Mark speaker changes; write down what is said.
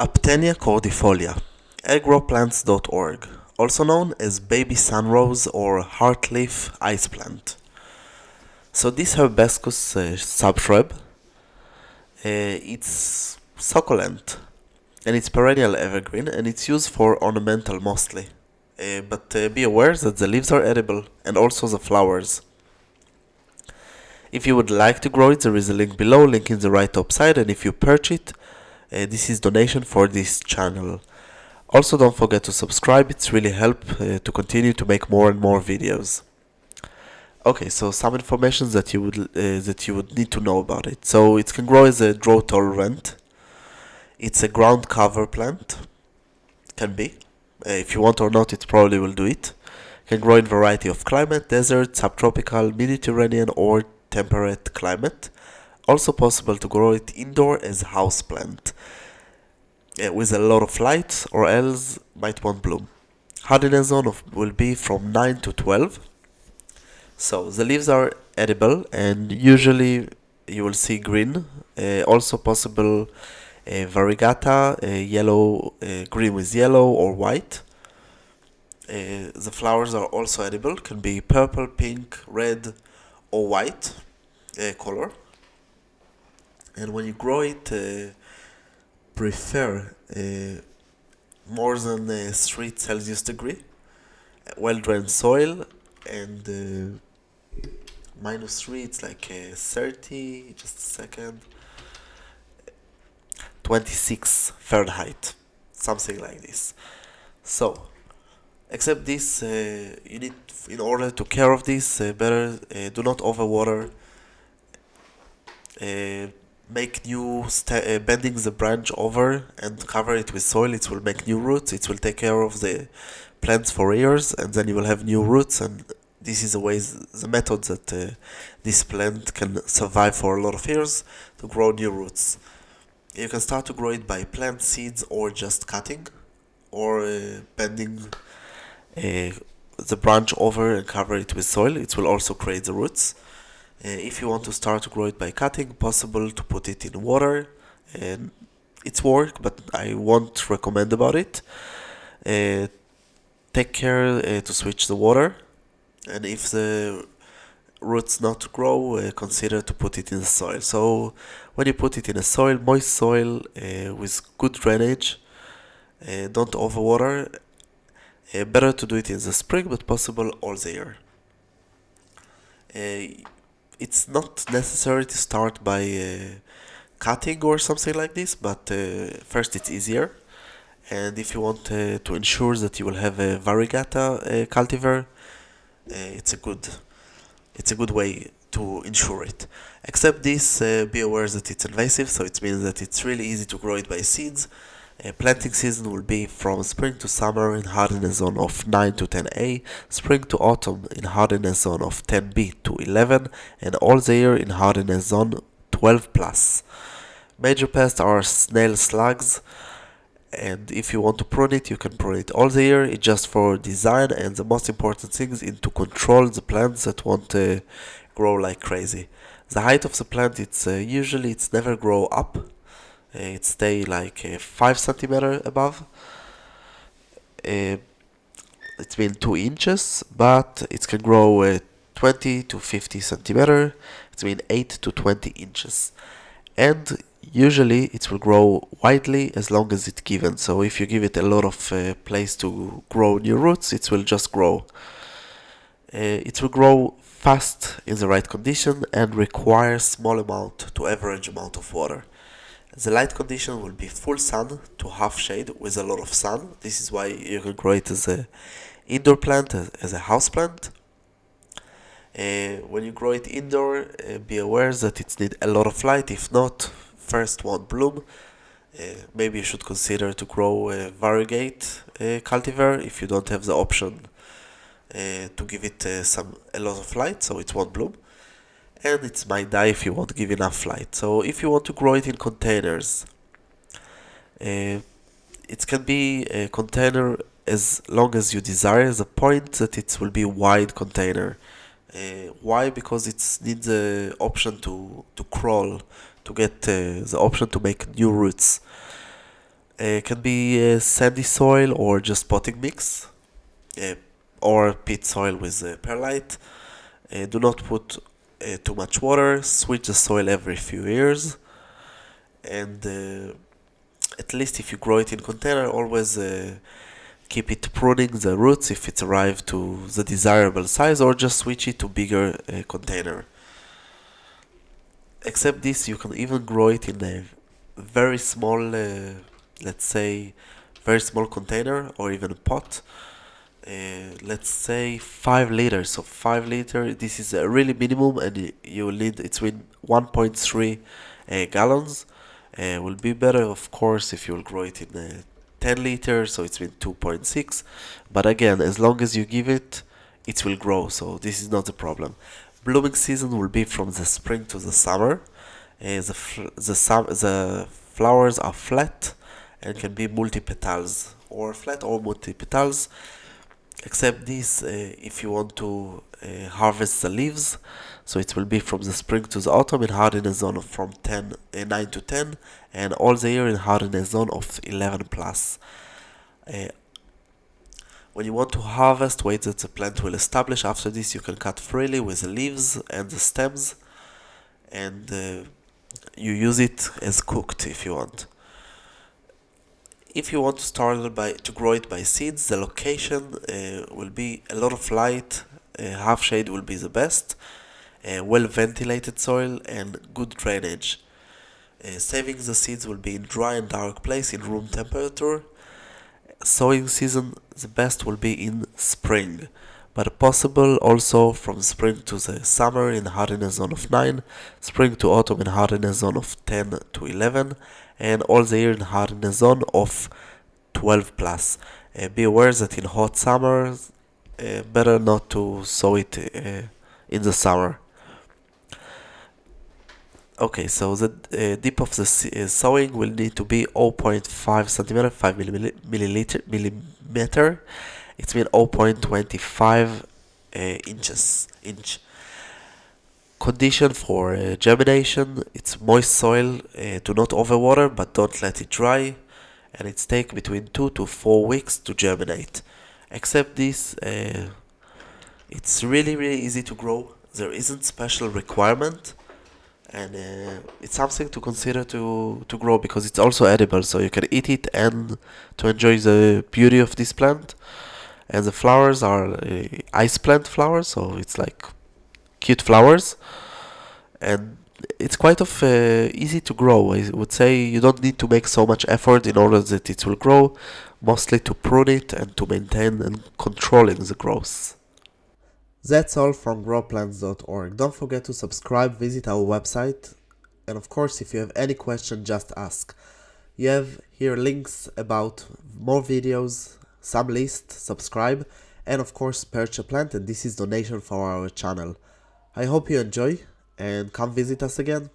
Speaker 1: Aptenia cordifolia, agroplants.org, also known as baby sunrose or heartleaf iceplant. So this hibiscus subshrub, it's succulent and it's perennial evergreen and it's used for ornamental mostly. But be aware that the leaves are edible and also the flowers. If you would like to grow it, there is a link below, link in the right top side, and if you purchase it, this is donation for this channel. Also, don't forget to subscribe, it's really help to continue to make more and more videos. Okay, so some information that you would need to know about it. So it can grow as a drought tolerant. It's a ground cover plant. Can be. If you want or not, it probably will do it. Can grow in variety of climate, desert, subtropical, Mediterranean or temperate climate. Also possible to grow it indoor as houseplant with a lot of light, or else might won't bloom. Hardiness zone will be from 9 to 12. So the leaves are edible and usually you will see green. Also possible variegata, yellow, green with yellow or white. The flowers are also edible, can be purple, pink, red or white color. And when you grow it, prefer more than 3 Celsius degree, well-drained soil, and -3 it's like 30, just a second, 26 Fahrenheit, something like this. So except this, you need, in order to care of this, better do not overwater. Make new bending the branch over and cover it with soil. It will make new roots. It will take care of the plants for years, and then you will have new roots. And this is the method that this plant can survive for a lot of years to grow new roots. You can start to grow it by plant seeds or just cutting, or bending the branch over and cover it with soil. It will also create the roots. If you want to start to grow it by cutting, possible to put it in water, and it's work, but I won't recommend about it. Take care to switch the water, and if the roots not grow, consider to put it in the soil. So when you put it in a soil, moist soil with good drainage, don't overwater. Better to do it in the spring, but possible all the year. It's not necessary to start by cutting or something like this, but first it's easier. And if you want to ensure that you will have a variegata cultivar, it's a good way to ensure it. Except this, be aware that it's invasive, so it means that it's really easy to grow it by seeds. Planting season will be from spring to summer in hardiness zone of 9 to 10A, spring to autumn in hardiness zone of 10B to 11, and all the year in hardiness zone 12+. Major pests are snail slugs, and if you want to prune it, you can prune it all the year. It's just for design, and the most important thing is to control the plants that want to grow like crazy. The height of the plant, it's usually it's never grow up. It stay like 5 centimeter above. It's been 2 inches, but it can grow 20 to 50 centimeter. It's been 8 to 20 inches. And usually it will grow widely as long as it's given. So if you give it a lot of place to grow new roots, it will just grow. It will grow fast in the right condition and require small amount to average amount of water. The light condition will be full sun to half shade with a lot of sun. This is why you can grow it as an indoor plant, as a house plant. When you grow it indoor, be aware that it needs a lot of light. If not, first won't bloom. Maybe you should consider to grow a variegate cultivar if you don't have the option to give it a lot of light, so it won't bloom. And it might die if you won't give enough light. So if you want to grow it in containers, it can be a container as long as you desire. The point that it will be a wide container. Why? Because it needs the option to crawl, to get the option to make new roots. Can be sandy soil or just potting mix, uh, or peat soil with perlite. Do not put too much water. Switch the soil every few years, and at least if you grow it in container, always keep it pruning the roots if it's arrived to the desirable size, or just switch it to bigger container. Except this, you can even grow it in a very small, let's say, very small container or even a pot. Let's say 5 liters. So 5 liter, this is a really minimum, and you will need it's with 1.3 gallons. Will be better, of course, if you will grow it in 10 liters, so it's been 2.6. But again, as long as you give it, it will grow. So this is not a problem. Blooming season will be from the spring to the summer. The flowers are flat and can be multi-petals, or flat or multi-petals. Except this, if you want to harvest the leaves, so it will be from the spring to the autumn in hardiness zone of from 9 to 10, and all the year in hardiness zone of 11 plus. Uh, when you want to harvest, wait that the plant will establish. After this, you can cut freely with the leaves and the stems, and you use it as cooked if you want. If you want to start to grow it by seeds, the location will be a lot of light, half shade will be the best, well ventilated soil and good drainage. Saving the seeds will be in dry and dark place in room temperature. Sowing season, the best will be in spring, but possible also from spring to the summer in hardiness zone of 9, spring to autumn in hardiness zone of 10 to 11, and all the year in hardiness zone of 12 plus. Be aware that in hot summers, better not to sow it in the summer. Okay, so the dip of the sowing will need to be 0.5 centimeter, 5 millimeter. It's mean 0.25 inch. Condition for germination, it's moist soil, do not overwater but don't let it dry, and it's take between 2 to 4 weeks to germinate. Except this, it's really easy to grow. There isn't special requirement, and it's something to consider to grow because it's also edible, so you can eat it and to enjoy the beauty of this plant. And the flowers are iceplant flowers, so it's like cute flowers, and it's quite of easy to grow. I would say you don't need to make so much effort in order that it will grow, mostly to prune it and to maintain and controlling the growth. That's all from growplants.org. Don't forget to subscribe, visit our website, and of course if you have any question, just ask. You have here links about more videos, some lists, subscribe, and of course purchase a plant, and this is donation for our channel. I hope you enjoy and come visit us again.